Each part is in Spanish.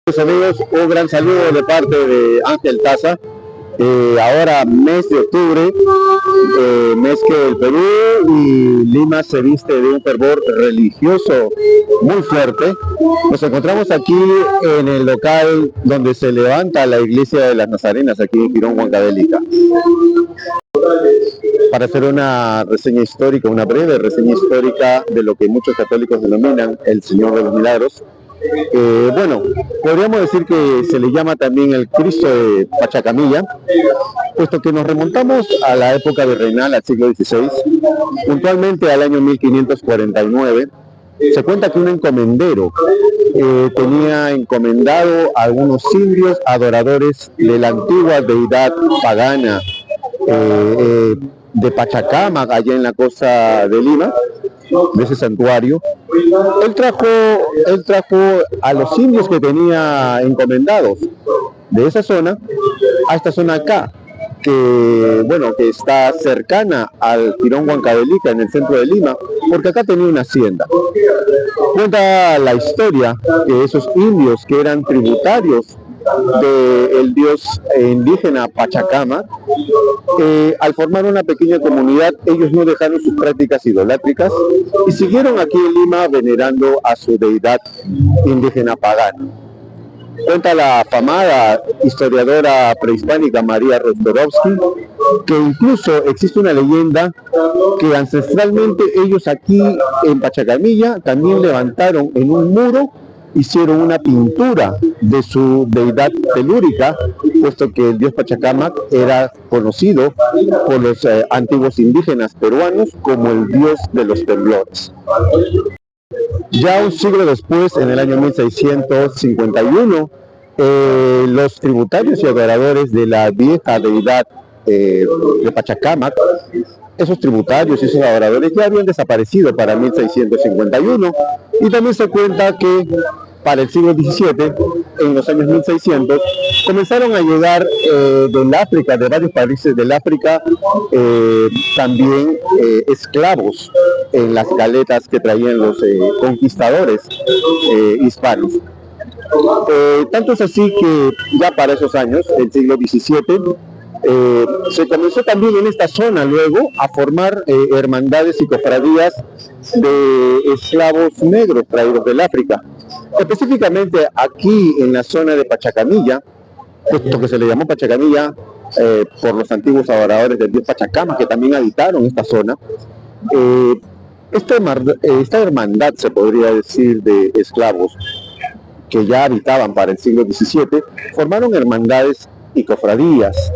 Amigos, un gran saludo de parte de Ángel Taza. Ahora mes de octubre, mes que el Perú y Lima se viste de un fervor religioso muy fuerte. Nos encontramos aquí en el local donde se levanta la iglesia de las Nazarenas, aquí en Girón, Huancavelica, para hacer una reseña histórica, una breve reseña histórica de lo que muchos católicos denominan el Señor de los Milagros. Bueno, podríamos decir que se le llama también el Cristo de Pachacamilla, puesto que nos remontamos a la época virreinal, al siglo XVI, puntualmente al año 1549. Se cuenta que un encomendero tenía encomendado a algunos indios adoradores de la antigua deidad pagana de Pachacamac, allá en la costa de Lima, de ese santuario. Él trajo a los indios que tenía encomendados de esa zona a esta zona acá, que está cercana al Girón Huancavelica, en el centro de Lima, porque acá tenía una hacienda. Cuenta la historia que esos indios, que eran tributarios del dios indígena Pachacamac, al formar una pequeña comunidad, ellos no dejaron sus prácticas idolátricas y siguieron aquí en Lima venerando a su deidad indígena pagana. Cuenta la afamada historiadora prehispánica María Rostrovsky que incluso existe una leyenda que ancestralmente ellos aquí en Pachacamilla también levantaron en un muro, hicieron una pintura de su deidad telúrica, puesto que el dios Pachacamac era conocido por los antiguos indígenas peruanos como el dios de los temblores. Ya un siglo después, en el año 1651, los tributarios y adoradores de la vieja deidad de Pachacamac, esos tributarios y esos adoradores ya habían desaparecido para 1651, y también se cuenta que para el siglo XVII, en los años 1600, comenzaron a llegar del África, de varios países del África, también esclavos en las galetas que traían los conquistadores hispanos. Tanto es así que ya para esos años, el siglo XVII, se comenzó también en esta zona luego a formar hermandades y cofradías de esclavos negros traídos del África. Específicamente aquí en la zona de Pachacamilla, puesto que se le llamó Pachacamilla por los adoradores del dios Pachacamac, que también habitaron esta zona. Esta hermandad, se podría decir, de esclavos que ya habitaban para el siglo XVII, formaron hermandades y cofradías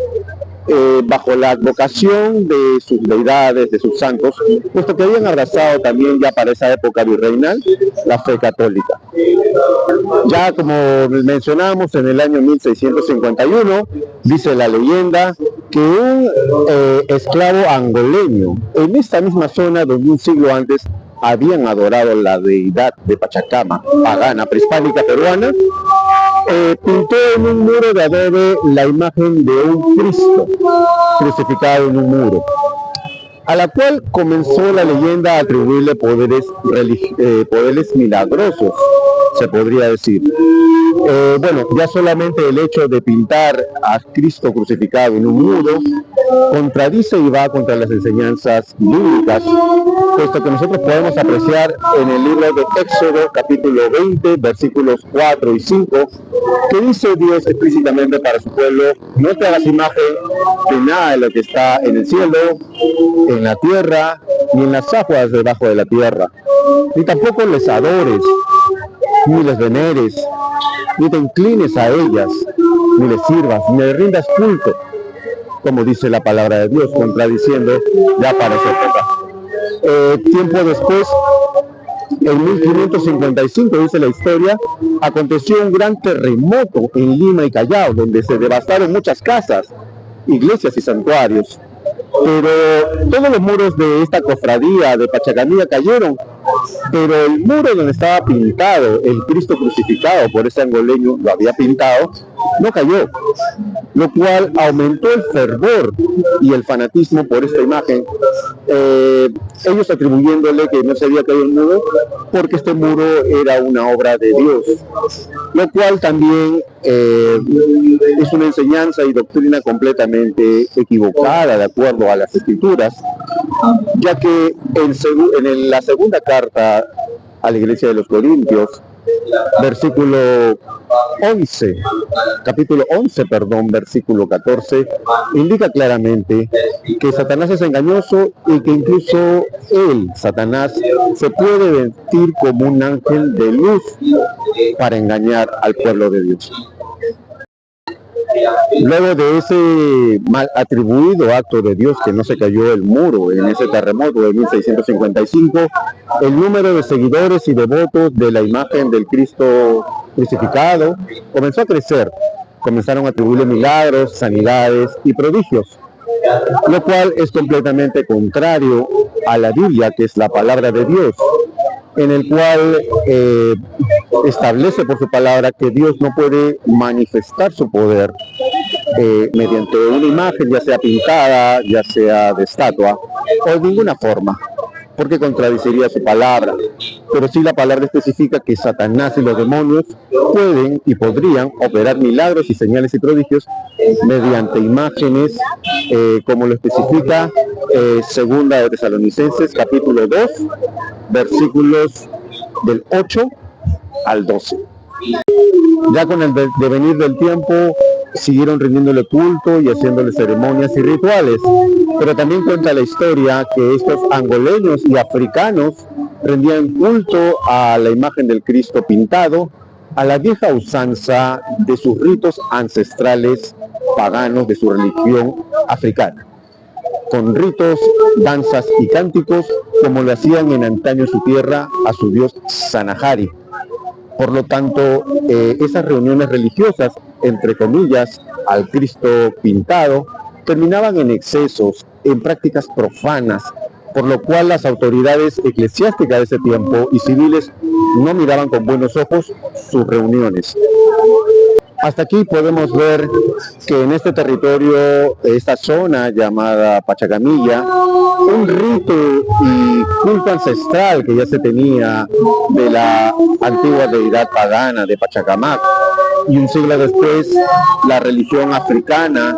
bajo la advocación de sus deidades, de sus santos, puesto que habían abrazado también ya para esa época virreinal la fe católica. Ya como mencionamos, en el año 1651, dice la leyenda que un esclavo angoleño, en esta misma zona donde un siglo antes habían adorado la deidad de Pachacamac, pagana, prehispánica peruana, pintó en un muro de adobe la imagen de un Cristo crucificado en un muro, a la cual comenzó la leyenda a atribuirle poderes milagrosos, se podría decir. Ya solamente el hecho de pintar a Cristo crucificado en un muro contradice y va contra las enseñanzas bíblicas, puesto que nosotros podemos apreciar en el libro de Éxodo, capítulo 20, versículos 4 y 5, que dice Dios explícitamente para su pueblo: no te hagas imagen de nada de lo que está en el cielo, en la tierra, ni en las aguas debajo de la tierra, ni tampoco les adores, ni les veneres, ni te inclines a ellas, ni les sirvas, ni les rindas culto, como dice la palabra de Dios, contradiciendo ya para esa época. Tiempo después, en 1555, dice la historia, aconteció un gran terremoto en Lima y Callao, donde se devastaron muchas casas, iglesias y santuarios. Pero todos los muros de esta cofradía de Pachacamilla cayeron, pero el muro donde estaba pintado el Cristo crucificado por ese angoleño, lo había pintado, no cayó, lo cual aumentó el fervor y el fanatismo por esta imagen, ellos atribuyéndole que no se había caído el muro porque este muro era una obra de Dios, lo cual también es una enseñanza y doctrina completamente equivocada de acuerdo a las Escrituras, ya que en la segunda carta a la iglesia de los Corintios, capítulo 11, versículo 14, indica claramente que Satanás es engañoso y que incluso él, Satanás, se puede vestir como un ángel de luz para engañar al pueblo de Dios. Luego de ese mal atribuido acto de Dios, que no se cayó el muro en ese terremoto de 1655, el número de seguidores y devotos de la imagen del Cristo crucificado comenzó a crecer. Comenzaron a atribuirle milagros, sanidades y prodigios, lo cual es completamente contrario a la Biblia, que es la palabra de Dios, en el cual establece por su palabra que Dios no puede manifestar su poder mediante una imagen, ya sea pintada, ya sea de estatua, o de ninguna forma, porque contradeciría su palabra. Pero sí la palabra especifica que Satanás y los demonios pueden y podrían operar milagros y señales y prodigios mediante imágenes, como lo especifica segunda de Tesalonicenses capítulo 2, versículos del 8 al 12. Ya con el devenir del tiempo siguieron rindiéndole culto y haciéndole ceremonias y rituales, pero también cuenta la historia que estos angoleños y africanos rendían culto a la imagen del Cristo pintado, a la vieja usanza de sus ritos ancestrales paganos de su religión africana, con ritos, danzas y cánticos como lo hacían en antaño en su tierra a su dios Sanahari. Por lo tanto, esas reuniones religiosas, entre comillas, al Cristo pintado, terminaban en excesos, en prácticas profanas, por lo cual las autoridades eclesiásticas de ese tiempo y civiles no miraban con buenos ojos sus reuniones. Hasta aquí podemos ver que en este territorio, esta zona llamada Pachacamilla, un rito y culto ancestral que ya se tenía de la antigua deidad pagana de Pachacamac, y un siglo después la religión africana,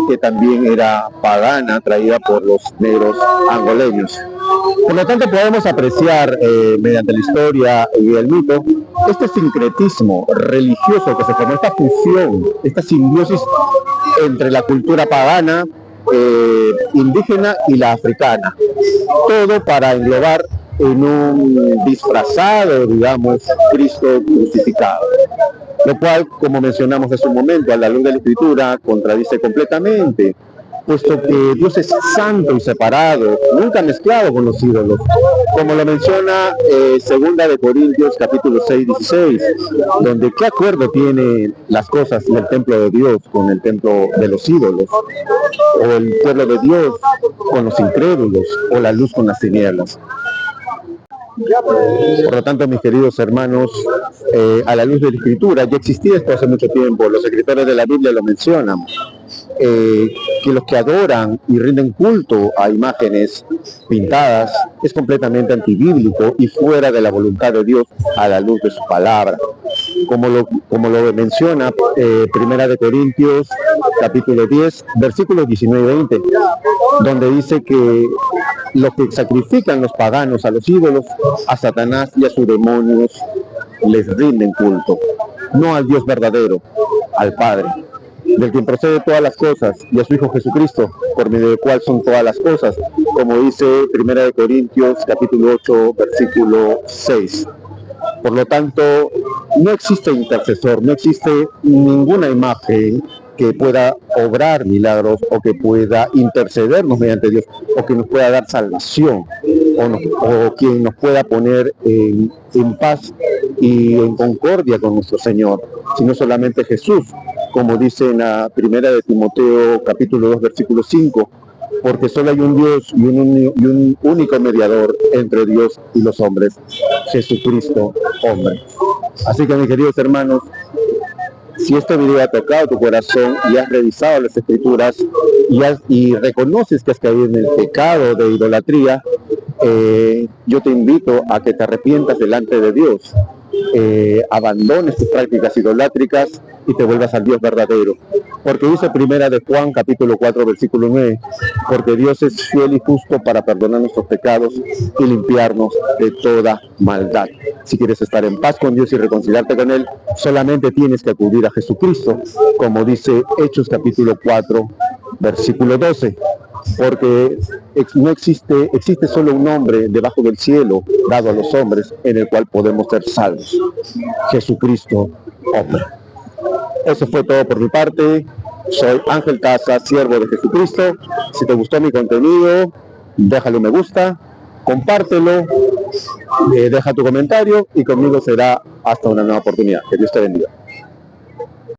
que también era pagana, traída por los negros angoleños. Por lo tanto, podemos apreciar mediante la historia y el mito este sincretismo religioso que se formó, esta fusión, esta simbiosis entre la cultura pagana, indígena y la africana, todo para englobar en un disfrazado, digamos, Cristo crucificado, lo cual, como mencionamos hace un momento, a la luz de la Escritura, contradice completamente, puesto que Dios es santo y separado, nunca mezclado con los ídolos, como lo menciona segunda de Corintios capítulo 6, 16, donde qué acuerdo tiene las cosas del templo de Dios con el templo de los ídolos, o el pueblo de Dios con los incrédulos, o la luz con las tinieblas. Por lo tanto, mis queridos hermanos, a la luz de la Escritura, ya existía esto hace mucho tiempo, los escritores de la Biblia lo mencionan, que los que adoran y rinden culto a imágenes pintadas es completamente antibíblico y fuera de la voluntad de Dios a la luz de su palabra, como lo menciona Primera de Corintios capítulo 10 versículos 19 y 20, donde dice que los que sacrifican los paganos a los ídolos, a Satanás y a sus demonios les rinden culto, no al Dios verdadero, al Padre, del quien procede todas las cosas, y a su Hijo Jesucristo, por medio del cual son todas las cosas, como dice Primera de Corintios capítulo 8 versículo 6. Por lo tanto, no existe intercesor, no existe ninguna imagen que pueda obrar milagros o que pueda intercedernos mediante Dios o que nos pueda dar salvación o quien nos pueda poner en paz y en concordia con nuestro Señor, sino solamente Jesús, como dice en la primera de Timoteo capítulo 2 versículo 5, porque solo hay un Dios y un único mediador entre Dios y los hombres, Jesucristo, hombre. Así que, mis queridos hermanos, si este video ha tocado tu corazón y has revisado las escrituras y reconoces que has caído en el pecado de idolatría, yo te invito a que te arrepientas delante de Dios, abandones tus prácticas idolátricas y te vuelvas al Dios verdadero. Porque dice Primera de Juan, capítulo 4, versículo 9, porque Dios es fiel y justo para perdonar nuestros pecados y limpiarnos de toda maldad. Si quieres estar en paz con Dios y reconciliarte con Él, solamente tienes que acudir a Jesucristo, como dice Hechos capítulo 4, versículo 12. Porque no existe solo un nombre debajo del cielo dado a los hombres en el cual podemos ser salvos: Jesucristo, hombre. Eso fue todo por mi parte. Soy Ángel Taza, siervo de Jesucristo. Si te gustó mi contenido, déjale un me gusta, compártelo, deja tu comentario y conmigo será hasta una nueva oportunidad. Que Dios te bendiga.